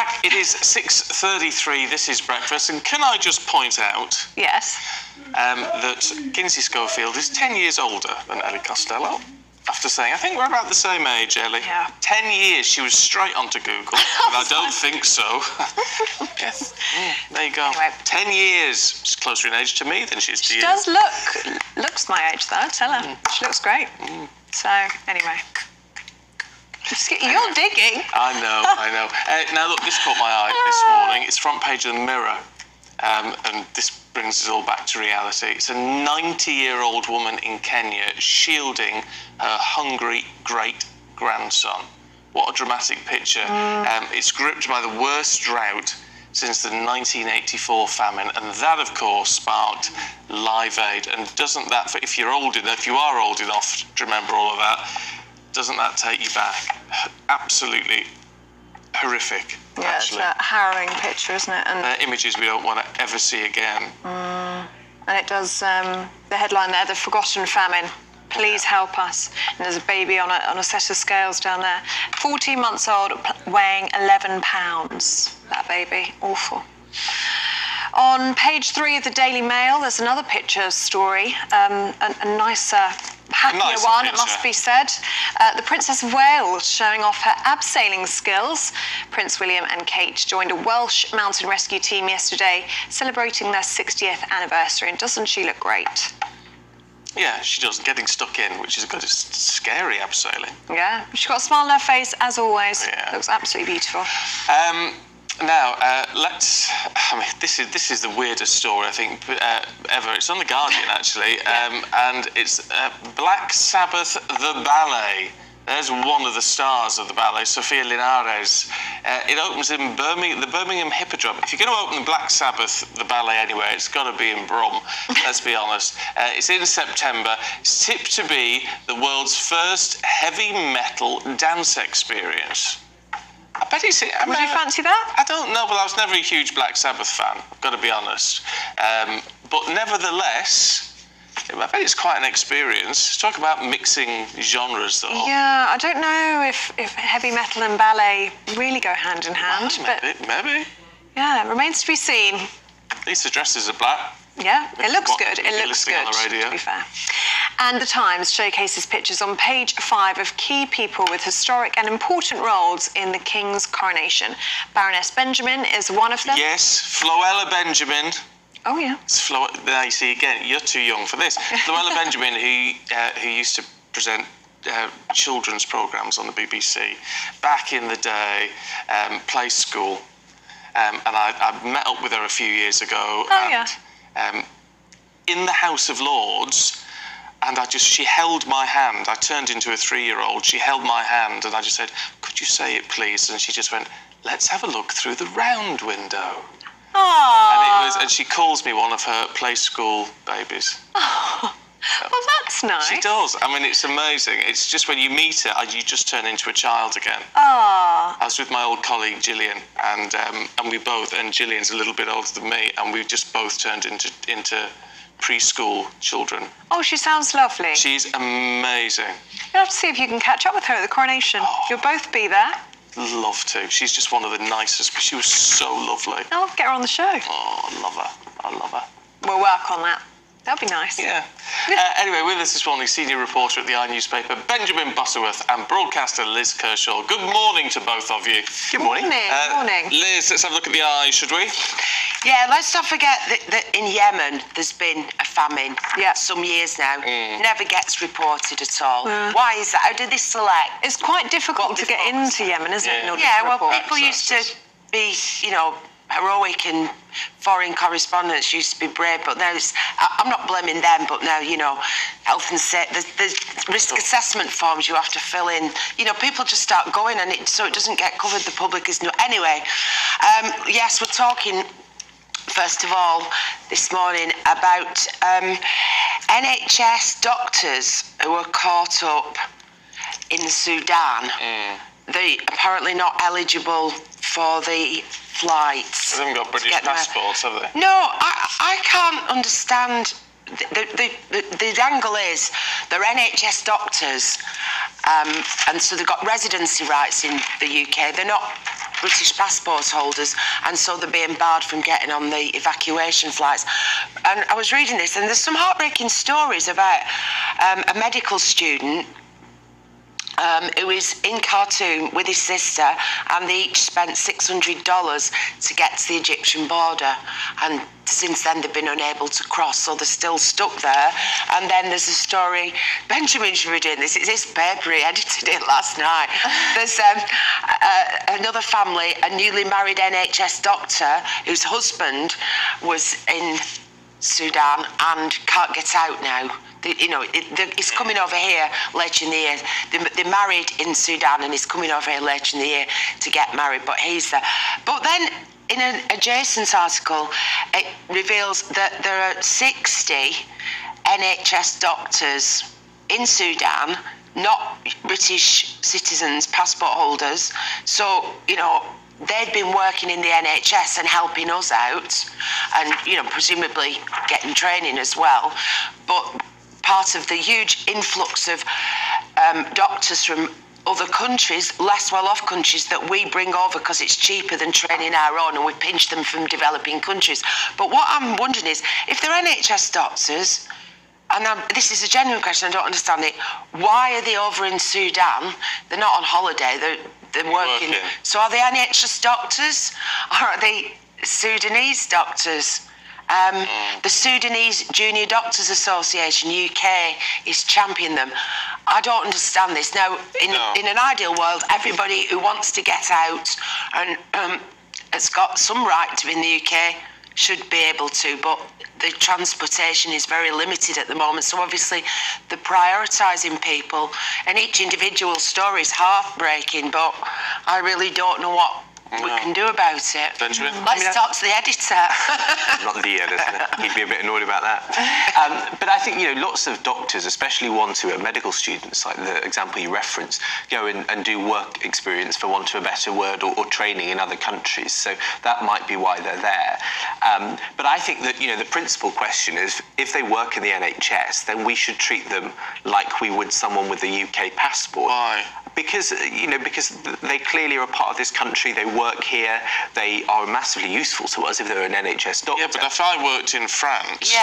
back. It is 6:33. This is breakfast. And can I just point out that Kinsey Schofield is 10 years older than Ellie Costello? After saying, I think we're about the same age, Ellie. Yeah. 10 years, she was straight onto Google. And I don't think so. Yes. There you go. Anyway. 10 years. She's closer in age to me than she is to you. She does looks my age though, tell her. She looks great. So, anyway. You're digging. I know. Now look, this caught my eye this morning. It's front page of the Mirror. And this brings us all back to reality. It's a 90-year-old woman in Kenya shielding her hungry great-grandson. What a dramatic picture. It's gripped by the worst drought since the 1984 famine, and that, of course, sparked Live Aid. And doesn't that, if you are old enough to remember all of that, doesn't that take you back? Absolutely horrific. Yeah, actually. It's a harrowing picture, isn't it? And images we don't want to ever see again. And it does, the headline there, the forgotten famine. Please help us. And there's a baby on a set of scales down there. 14 months old, weighing 11 pounds. That baby, awful. On page 3 of the Daily Mail, there's another picture story, a nicer, happier one, picture. It must be said. The Princess of Wales showing off her abseiling skills. Prince William and Kate joined a Welsh mountain rescue team yesterday, celebrating their 60th anniversary. And doesn't she look great? Yeah, she does. Getting stuck in, which is good. It's scary abseiling. Yeah, she's got a smile on her face, as always. Yeah. Looks absolutely beautiful. Now, this is the weirdest story, I think, ever. It's on The Guardian, actually, and it's Black Sabbath, the ballet. There's one of the stars of the ballet, Sofia Linares. It opens in the Birmingham Hippodrome. If you're going to open the Black Sabbath, the ballet, anywhere, it's got to be in Brum, let's be honest. It's in September. It's tipped to be the world's first heavy metal dance experience. I bet it's... Would you fancy that? I don't know, but I was never a huge Black Sabbath fan, I've got to be honest. But nevertheless, I bet it's quite an experience. Talk about mixing genres, though. Yeah, I don't know if heavy metal and ballet really go hand in hand. Well, maybe. Yeah, it remains to be seen. These dresses are black. Yeah, it looks good. It looks good, on the radio. to be fair. And The Times showcases pictures on page 5 of key people with historic and important roles in the King's coronation. Baroness Benjamin is one of them. Yes, Floella Benjamin. Oh, yeah. Now you see, again, you're too young for this. Floella Benjamin, who used to present children's programmes on the BBC back in the day, Play School. And I met up with her a few years ago. In the House of Lords, and she held my hand. I turned into a 3-year-old. She held my hand, and I just said, "Could you say it, please?" And she just went, "Let's have a look through the round window." Aww. And she calls me one of her Play School babies. Oh, well, that's nice. She does. I mean, it's amazing. It's just when you meet her, you just turn into a child again. Ah. I was with my old colleague Gillian, and Gillian's a little bit older than me, and we just both turned into preschool children. Oh, she sounds lovely. She's amazing. You'll have to see if you can catch up with her at the coronation. Oh. You'll both be there. Love to. She's just one of the nicest. She was so lovely. I'll get her on the show. Oh, I love her. I love her. We'll work on that. That'll be nice. Yeah. Anyway, with us this morning, senior reporter at the newspaper, Benjamin Butterworth, and broadcaster Liz Kershaw. Good morning to both of you. Good morning. Morning. Liz, let's have a look at the eye, should we? Yeah, let's not forget that in Yemen there's been a famine some years now. Never gets reported at all. Why is that? How do they select? It's quite difficult to get into Yemen, isn't it? In order to report. People used to be, heroic, and foreign correspondents used to be brave, but now I'm not blaming them, but now, health and safety, there's risk assessment forms you have to fill in. People just start going, and so it doesn't get covered. The public is anyway. Yes, we're talking first of all this morning about NHS doctors who were caught up in Sudan. They're apparently not eligible for the flights. They haven't got British passports, have they? No, I can't understand. The angle is they're NHS doctors, and so they've got residency rights in the UK. They're not British passport holders, and so they're being barred from getting on the evacuation flights. And I was reading this, and there's some heartbreaking stories about a medical student who is in Khartoum with his sister, and they each spent $600 to get to the Egyptian border, and since then they've been unable to cross, so they're still stuck there. And then there's a story, Benjamin should be doing this, it's his paper, he edited it last night. There's another family, a newly married NHS doctor whose husband was in Sudan and can't get out now. He's coming over here later in the year. They're married in Sudan, and he's coming over here later in the year to get married, but he's there. But then in an adjacent article, it reveals that there are 60 NHS doctors in Sudan, not British citizens, passport holders. So, they'd been working in the NHS and helping us out, and, presumably getting training as well. But part of the huge influx of doctors from other countries, less well-off countries, that we bring over because it's cheaper than training our own, and we pinch them from developing countries. But what I'm wondering is, if they're NHS doctors, and this is a genuine question, I don't understand it, why are they over in Sudan? They're not on holiday, they're working. So are they NHS doctors, or are they Sudanese doctors? The Sudanese Junior Doctors Association, UK, is championing them. I don't understand this. Now, in an ideal world, everybody who wants to get out and has got some right to be in the UK should be able to, but the transportation is very limited at the moment. So obviously they're prioritising people, and each individual story is heartbreaking, but I really don't know what we can do about it. Benjamin? Let's talk to the editor. Not the editor. He'd be a bit annoyed about that. But I think, lots of doctors, especially ones who are medical students, like the example you referenced, go and do work experience, for want of a better word, or training in other countries. So that might be why they're there. But I think that, the principal question is, if they work in the NHS, then we should treat them like we would someone with a UK passport. Why? Because they clearly are a part of this country, they work here, they are massively useful to us if they're an NHS doctor. Yeah, but if I worked in France,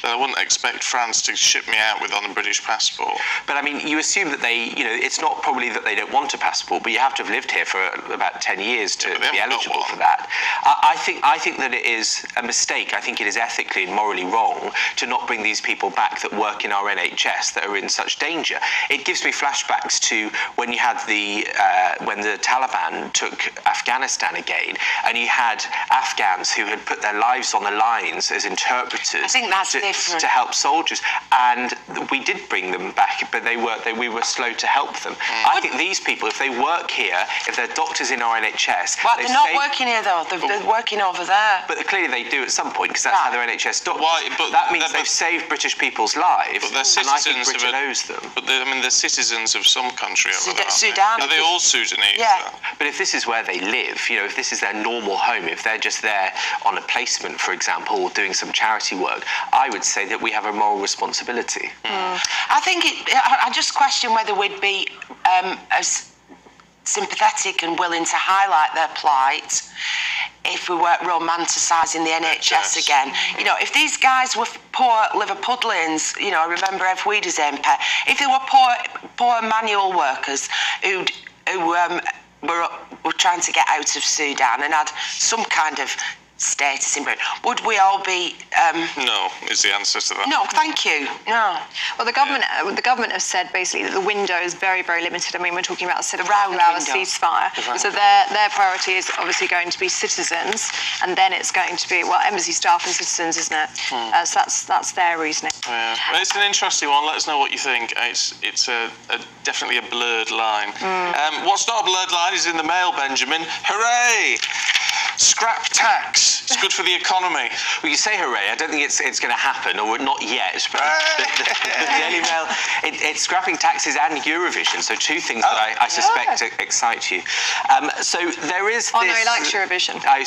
then I wouldn't expect France to ship me out on a British passport. But I mean, you assume that they, it's not probably that they don't want a passport, but you have to have lived here for about 10 years to be eligible for that. I think that it is a mistake. I think it is ethically and morally wrong to not bring these people back that work in our NHS that are in such danger. It gives me flashbacks to when you had when the Taliban took Afghanistan again, and you had Afghans who had put their lives on the lines as interpreters. I think that's different. To help soldiers, and we did bring them back, but we were slow to help them. I think these people, if they work here, if they're doctors in our NHS, well, they're not working here though. They're working over there. But clearly they do at some point, because that's how they're NHS doctors. Why? But that means they've saved British people's lives, but they're and I think citizens Britain owes them. But they're citizens of some country over there. Sudan. Are they all Sudanese? Yeah. But if this is where they live, if this is their normal home, if they're just there on a placement, for example, or doing some charity work, I would say that we have a moral responsibility. I think I just question whether we'd be as sympathetic and willing to highlight their plight if we weren't romanticising the NHS again. If these guys were poor Liverpudlians, I remember Ev Weeder's MP, if they were poor manual workers who were trying to get out of Sudan and had some kind of status in Britain, would we all be? No, is the answer to that. No, thank you. No. Well, the government has said basically that the window is very, very limited. I mean, we're talking about a 72-hour ceasefire. So their priority is obviously going to be citizens, and then it's going to be embassy staff and citizens, isn't it? So that's their reasoning. Yeah. Well, it's an interesting one. Let us know what you think. It's definitely a blurred line. What's not a blurred line is in the mail, Benjamin. Hooray! Scrap tax. It's good for the economy. Well, you say hooray. I don't think it's going to happen, or not yet. But the Daily Mail, it's scrapping taxes and Eurovision. So two things that I suspect excite you. So there is. Oh no, he likes Eurovision. I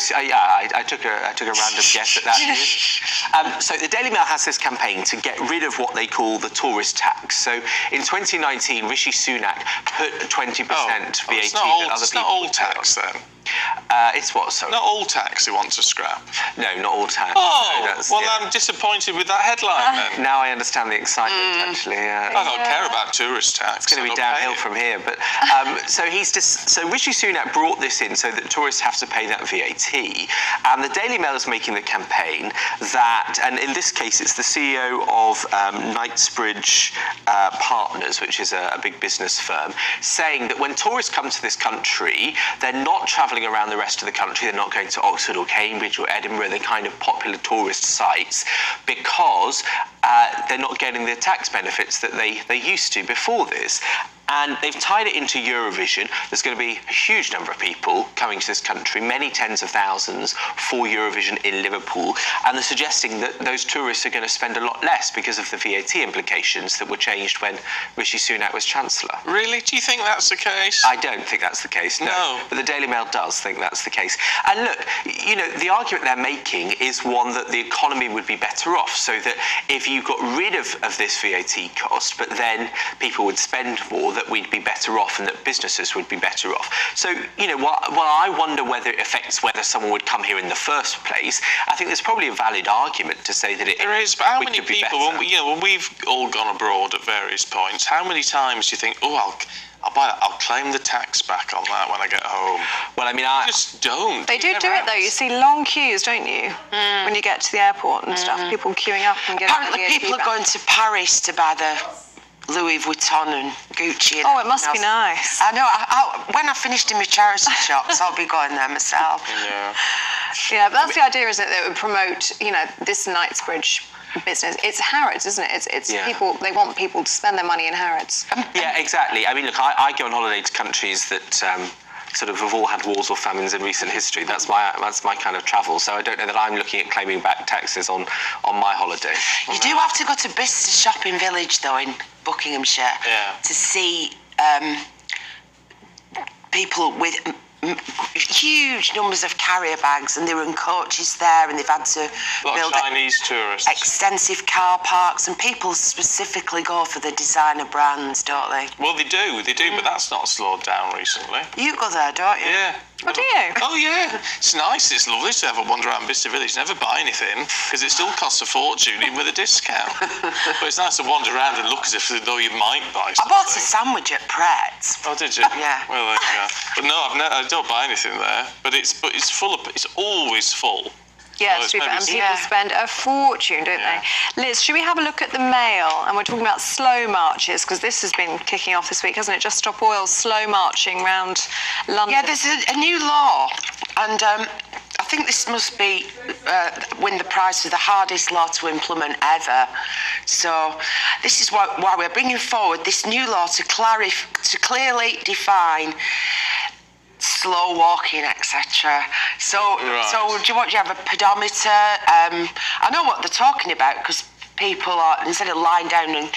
took a random guess at that news. So the Daily Mail has this campaign to get rid of what they call the tourist tax. So in 2019, Rishi Sunak put 20% VAT that other people. It's not all tax then. It's what, sorry? Not all tax they want to scrap. No, not all tax. Oh, No, I'm disappointed with that headline then. Now I understand the excitement, actually. I don't care about tourist tax. It's going to be downhill from here. But so Rishi Sunak brought this in so that tourists have to pay that VAT. And the Daily Mail is making the campaign that, and in this case, it's the CEO of Knightsbridge Partners, which is a big business firm, saying that when tourists come to this country, they're not travelling around the rest of the country. They're not going to Oxford or Cambridge or Edinburgh, the kind of popular tourist sites, because they're not getting the tax benefits that they used to before this. And they've tied it into Eurovision. There's going to be a huge number of people coming to this country, many tens of thousands, for Eurovision in Liverpool. And they're suggesting that those tourists are going to spend a lot less because of the VAT implications that were changed when Rishi Sunak was Chancellor. Really? Do you think that's the case? I don't think that's the case, no. But the Daily Mail does think that's the case. And look, the argument they're making is one that the economy would be better off, so that if you got rid of this VAT cost, but then people would spend more, that we'd be better off and that businesses would be better off. So, while I wonder whether it affects whether someone would come here in the first place, I think there's probably a valid argument to say that there is, but how many people, when we've all gone abroad at various points, how many times do you think, I'll buy that, I'll claim the tax back on that when I get home? Well, I just don't. They do it though. You see long queues, don't you? When you get to the airport and stuff, people queuing up and getting. Apparently, people are going to Paris to buy the Louis Vuitton and Gucci. Oh, it must be nice. I know. When I finished in my charity shops, I'll be going there myself. Yeah, but that's the idea, isn't it? That would promote, this Knightsbridge business. It's Harrods, isn't it? It's people. They want people to spend their money in Harrods. Yeah, exactly. I mean, look, I go on holiday to countries that sort of have all had wars or famines in recent history. That's my kind of travel. So I don't know that I'm looking at claiming back taxes on my holiday. You do have to go to Bicester Shopping Village, though, in Buckinghamshire, to see people with huge numbers of carrier bags, and they were in coaches there, and they've had to build Chinese tourists, extensive car parks, and people specifically go for the designer brands, don't they? Well, they do, but that's not slowed down recently. You go there, don't you? Yeah. Oh, do you? Oh, yeah. It's nice. It's lovely to have a wander around Bicester Village. Never buy anything, because it still costs a fortune, even with a discount. But it's nice to wander around and look as if though you might buy something. I bought a sandwich at Pret. Oh, did you? Yeah. Well, there you go. But no, I don't buy anything there. But it's full of. It's always full. Yeah, it's true, and people spend a fortune, don't they? Liz, should we have a look at the Mail? And we're talking about slow marches, because this has been kicking off this week, hasn't it? Just Stop Oil slow marching around London. Yeah, there's a new law, and I think this must be win the prize for the hardest law to implement ever. So this is why we're bringing forward this new law to clearly define slow walking, etc. So do you have a pedometer? I know what they're talking about, because people are, instead of lying down in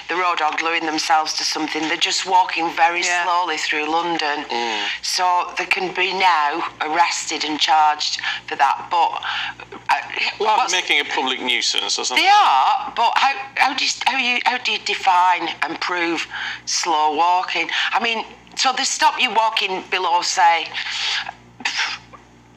the road or gluing themselves to something, they're just walking very slowly through London. So they can be now arrested and charged for that. But making a public nuisance or something. They are, but how do you define and prove slow walking? I mean, so they stop you walking below, say,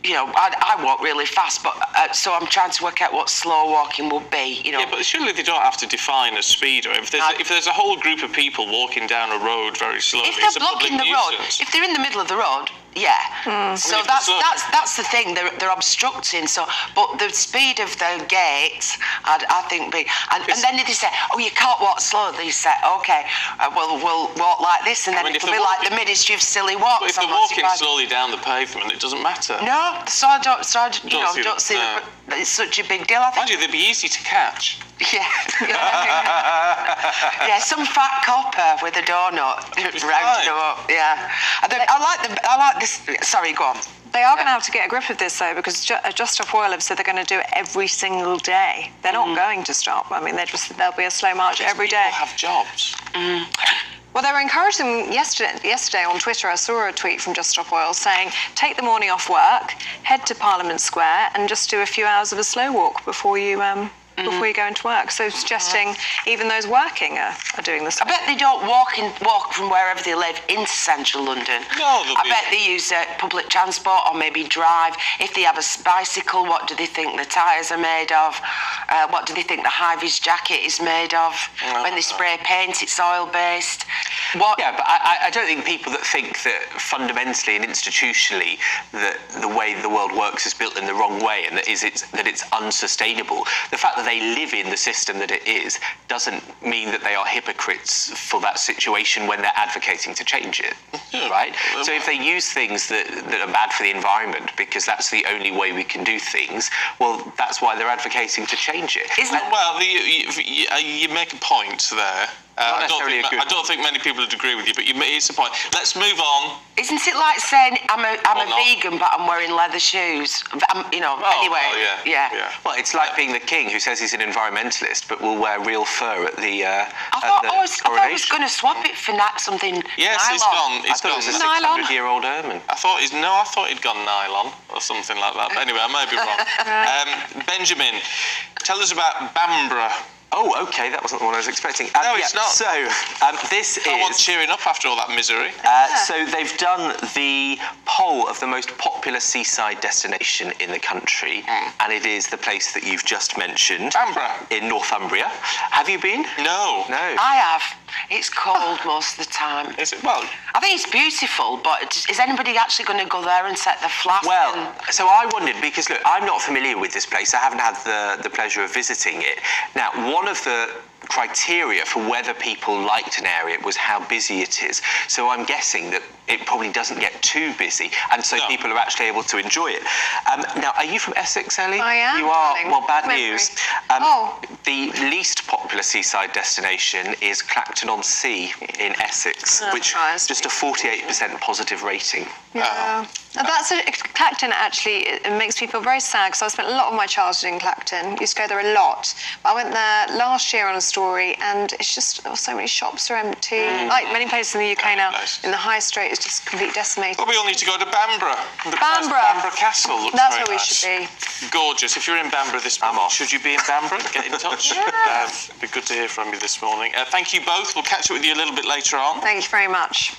I walk really fast, but so I'm trying to work out what slow walking would be, Yeah, but surely they don't have to define a speed. If there's a whole group of people walking down a road very slowly, if they're blocking the road, if they're in the middle of the road, So that's the thing. They're obstructing. So, but the speed of the gates, I think, and then they say, oh, you can't walk slowly. They say, okay, we'll walk like this, and then it'll be like the ministry of silly walks. But if they're walking slowly down the pavement, it doesn't matter. No, so I don't see it's such a big deal. Mind you, they'd be easy to catch. Yeah. Yeah, some fat copper with a donut rounded them up. Yeah. I like this. Sorry, go on. They are going to have to get a grip of this, though, because Just Stop Oil have said they're going to do it every single day. They're not going to stop. I mean, there'll be a slow march every day. People have jobs. Well, they were encouraging yesterday on Twitter. I saw a tweet from Just Stop Oil saying, take the morning off work, head to Parliament Square, and just do a few hours of a slow walk before you before you go into work. So suggesting even those working are doing the same. I bet they don't walk from wherever they live into central London. No, I bet they use public transport or maybe drive. If they have a bicycle, what do they think the tyres are made of? What do they think the high-vis jacket is made of? When they spray paint, it's oil-based. Yeah, but I don't think people that think that fundamentally and institutionally that the way the world works is built in the wrong way and that it's unsustainable. The fact that they live in the system that it is doesn't mean that they are hypocrites for that situation when they're advocating to change it, right? So if they use things that are bad for the environment because that's the only way we can do things, well, that's why they're advocating to change it. Well, you make a point there. I don't think many people would agree with you, but it's a point. Let's move on. Isn't it like saying I'm a vegan, but I'm wearing leather shoes? Anyway. Yeah. Well, it's like being the king who says he's an environmentalist, but will wear real fur at the I thought I was going to swap it for something. Yes, nylon. it's gone. I thought it was a 600-year-old ermine. I thought he'd gone nylon or something like that. But anyway, I may be wrong. Benjamin, tell us about Bamborough. Oh, okay, that wasn't the one I was expecting. No, it's not. So, this is... Someone's cheering up after all that misery. So they've done the poll of the most popular seaside destination in the country, and it is the place that you've just mentioned. Bamborough. In Northumbria. Have you been? No. I have. It's cold most of the time. Is it? Well, I think it's beautiful, but is anybody actually going to go there and set the flask? Well, so I wondered, because look, I'm not familiar with this place. I haven't had the pleasure of visiting it. Now, one of the criteria for whether people liked an area was how busy it is. So I'm guessing that it probably doesn't get too busy, and so people are actually able to enjoy it. Now, are you from Essex, Ellie? I am. You are? Darling. Well, bad Memory. news. The least popular seaside destination is Clacton-on-Sea in Essex, which just a 48% positive rating. Yeah. Clacton actually, it makes me feel very sad because I spent a lot of my childhood in Clacton. Used to go there a lot. But I went there last year on a story, and it's just so many shops are empty. Like many places in the UK now, in the high street, it's just completely decimated. Well, we all need to go to Bamborough. Bamborough Castle looks That's very where we nice. should be. Gorgeous. If you're in Bamborough this morning, should you be in Bamborough? Get in touch. Yes. It'd be good to hear from you this morning. Thank you both. We'll catch up with you a little bit later on. Thank you very much.